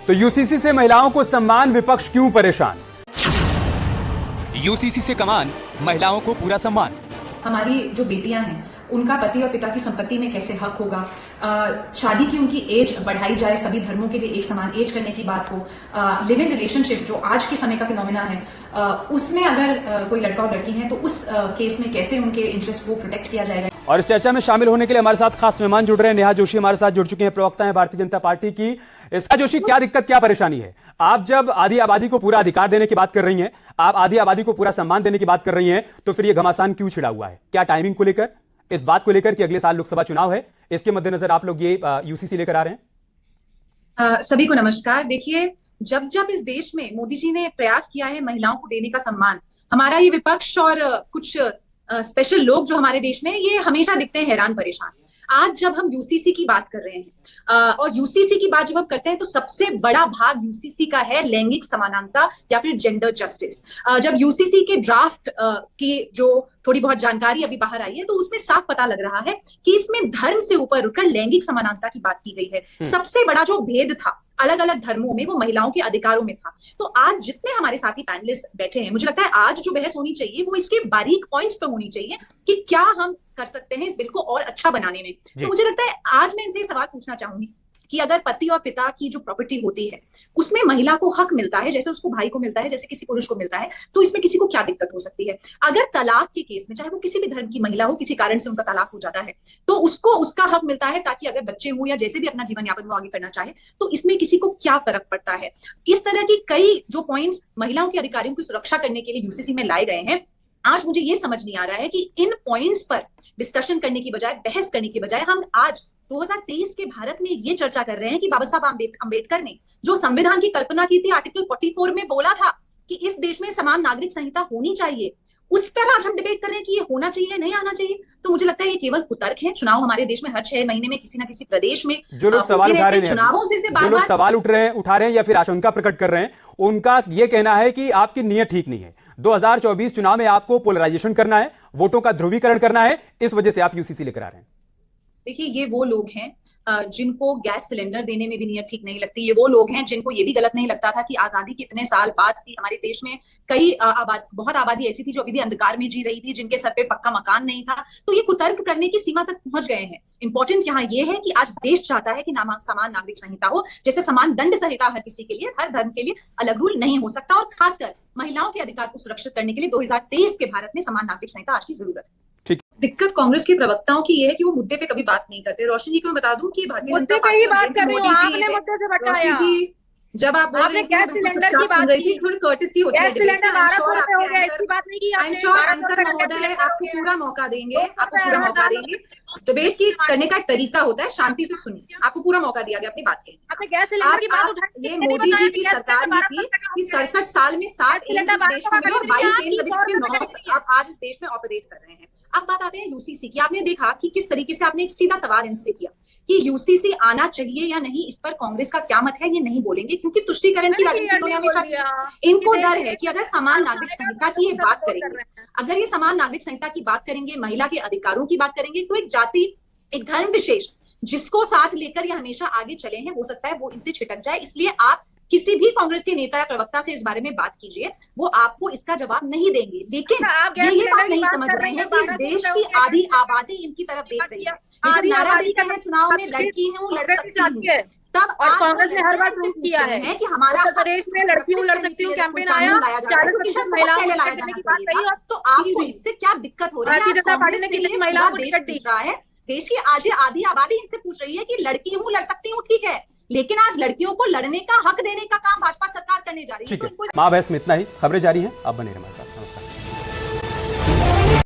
तो यूसीसी से महिलाओं को सम्मान, विपक्ष क्यों परेशान? यूसीसी से कमान, महिलाओं को पूरा सम्मान। हमारी जो बेटियां हैं उनका पति और पिता की संपत्ति में कैसे हक होगा, शादी की उनकी एज बढ़ाई जाए, सभी धर्मों के लिए एक समान एज करने की बात हो, लिव इन रिलेशनशिप जो आज के समय का फिनोमिना है, उसमें अगर कोई लड़का और लड़की है तो उस केस में कैसे उनके इंटरेस्ट को प्रोटेक्ट किया जाएगा। और इस चर्चा में शामिल होने के लिए हमारे साथ खास मेहमान जुड़ रहे हैं। नेहा जोशी हमारे साथ जुड़ चुके हैं, प्रवक्ता हैं भारतीय जनता पार्टी की। इसका जोशी, क्या दिक्कत, क्या परेशानी है? आप जब आधी आबादी को पूरा अधिकार देने की बात कर रही हैं, आप आधी आबादी को पूरा सम्मान देने की बात कर रही हैं, तो फिर यह घमासान क्यों छिड़ा हुआ है? क्या टाइमिंग को लेकर, इस बात को लेकर कि अगले साल लोकसभा चुनाव है, इसके मद्देनजर आप लोग ये यूसीसी लेकर आ रहे हैं? सभी को नमस्कार। देखिए, जब जब इस देश में मोदी जी ने प्रयास किया है महिलाओं को देने का सम्मान, हमारा ये विपक्ष और कुछ स्पेशल लोग जो हमारे देश में, ये हमेशा दिखते हैं हैरान परेशान। आज जब हम यूसीसी की बात कर रहे हैं और यूसीसी की बात जब हम करते हैं तो सबसे बड़ा भाग यूसीसी का है लैंगिक समानता या फिर जेंडर जस्टिस। जब यूसीसी के ड्राफ्ट की जो थोड़ी बहुत जानकारी अभी बाहर आई है तो उसमें साफ पता लग रहा है कि इसमें धर्म से ऊपर उठकर लैंगिक समानता की बात की गई है। सबसे बड़ा जो भेद था अलग अलग धर्मों में वो महिलाओं के अधिकारों में था। तो आज जितने हमारे साथी पैनलिस्ट बैठे हैं, मुझे लगता है आज जो बहस होनी चाहिए वो इसके बारीक पॉइंट्स पे होनी चाहिए कि क्या हम कर सकते हैं इस बिल को और अच्छा बनाने में। तो मुझे लगता है आज मैं इनसे सवाल पूछना चाहूंगी कि अगर पति और पिता की जो प्रॉपर्टी होती है उसमें महिला को हक मिलता है, जैसे उसको भाई को मिलता है, जैसे किसी पुरुष को मिलता है, तो इसमें किसी को क्या दिक्कत हो सकती है? अगर तलाक के केस में, चाहे वो किसी भी धर्म की महिला हो, किसी कारण से उनका तलाक हो जाता है तो उसको उसका हक मिलता है ताकि अगर बच्चे हो या जैसे भी अपना जीवन यापन वो आगे करना चाहे, तो इसमें किसी को क्या फर्क पड़ता है? इस तरह की कई जो पॉइंट्स महिलाओं के अधिकारों की सुरक्षा करने के लिए यूसीसी में लाए गए हैं, आज मुझे ये समझ नहीं आ रहा है कि इन पॉइंट्स पर डिस्कशन करने की बजाय, बहस करने की बजाय, हम आज 2023 के भारत में ये चर्चा कर रहे हैं कि बाबा साहब अम्बेडकर ने जो संविधान की कल्पना की थी, आर्टिकल 44 में बोला था कि इस देश में समान नागरिक संहिता होनी चाहिए, उस पर आज हम डिबेट कर रहे हैं कि ये होना चाहिए नहीं आना चाहिए। तो मुझे लगता है ये केवल कुतर्क है। चुनाव हमारे देश में हर 6 महीने में किसी ना किसी प्रदेश में जो लोग सवाल उठा रहे हैं, चुनावों से जो लोग सवाल उठा रहे हैं या फिर आशंका प्रकट कर रहे हैं, उनका ये कहना है कि आपकी नीयत ठीक नहीं है। 2024 चुनाव में आपको पोलराइजेशन करना है, वोटों का ध्रुवीकरण करना है, इस वजह से आप यूसीसी लेकर आ रहे हैं। देखिए, ये वो लोग हैं जिनको गैस सिलेंडर देने में भी नीयत ठीक नहीं लगती। ये वो लोग हैं जिनको ये भी गलत नहीं लगता था कि आजादी के इतने साल बाद भी हमारे देश में कई बहुत आबादी ऐसी थी जो अभी भी अंधकार में जी रही थी, जिनके सर पे पक्का मकान नहीं था। तो ये कुतर्क करने की सीमा तक पहुंच गए हैं। इंपॉर्टेंट यहाँ ये है कि आज देश चाहता है कि समान नागरिक संहिता हो, जैसे समान दंड संहिता हर किसी के लिए, हर धर्म के लिए अलग रूल नहीं हो सकता। और खासकर महिलाओं के अधिकार को सुरक्षित करने के लिए 2023 के भारत में समान नागरिक संहिता आज की जरूरत है। दिक्कत कांग्रेस के प्रवक्ताओं की ये है कि वो मुद्दे पे कभी बात नहीं करते। रोशनी जी को मैं बता दूं कि भारतीय जनता पार्टी रोशनी जी, जब आप बोल रहे हैं गैस सिलेंडर की बात की, थोड़ी कर्टेसी होती है डिबेट में। एंकर महोदय आपको पूरा मौका देंगे, आपको पूरा मौका देंगे। डिबेट की करने का एक तरीका होता है, शांति से सुनिए। आपको पूरा मौका दिया गया अपनी बात के। ये मोदी जी की सरकार ही थी कि 67 साल में 7 एम्स इस देश में मिले और 22 एम्स आप आज इस देश में ऑपरेट कर रहे हैं। अब बात आते हैं यूसीसी की। आपने देखा कि किस तरीके से आपने एक सीधा सवाल इनसे किया कि यूसीसी आना चाहिए या नहीं, इस पर कांग्रेस का क्या मत है। ये नहीं बोलेंगे क्योंकि तुष्टीकरण की राजनीति उन्होंने हमेशा की। इनको डर है कि अगर समान नागरिक संहिता की ये बात करेंगे, अगर ये समान नागरिक संहिता की बात करेंगे, महिला के अधिकारों की बात करेंगे, तो एक जाति, एक धर्म विशेष जिसको साथ लेकर ये हमेशा आगे चले हैं, हो सकता है वो इनसे छिटक जाए। इसलिए आप किसी भी कांग्रेस के नेता या प्रवक्ता से इस बारे में बात कीजिए, वो आपको इसका जवाब नहीं देंगे। लेकिन ये बात नहीं समझ रहे हैं कि इस देश की आधी आबादी इनकी तरफ देख रही है। जब नारा देते हैं चुनाव में लड़की हूँ, लड़ सकती हूँ, तब और कांग्रेस ने हर बार प्रूव किया है कि हमारा प्रदेश में लड़की हूँ लड़ सकती हूँ कैंपेन आया, 40% महिलाओं को टिकट देने की बात कही। तो आपको इससे क्या दिक्कत हो रही है? भारतीय जनता पार्टी ने कितनी महिलाओं को टिकट दी है? देश की आज आधी आबादी इनसे पूछ रही है कि लड़की हूँ, लड़ सकती हूँ, ठीक है, लेकिन आज लड़कियों को लड़ने का हक देने का काम भाजपा सरकार करने जा रही है। ठीक है, मां बहस में इतना ही। खबरें जारी हैं, आप बने रहिए हमारे साथ। नमस्कार।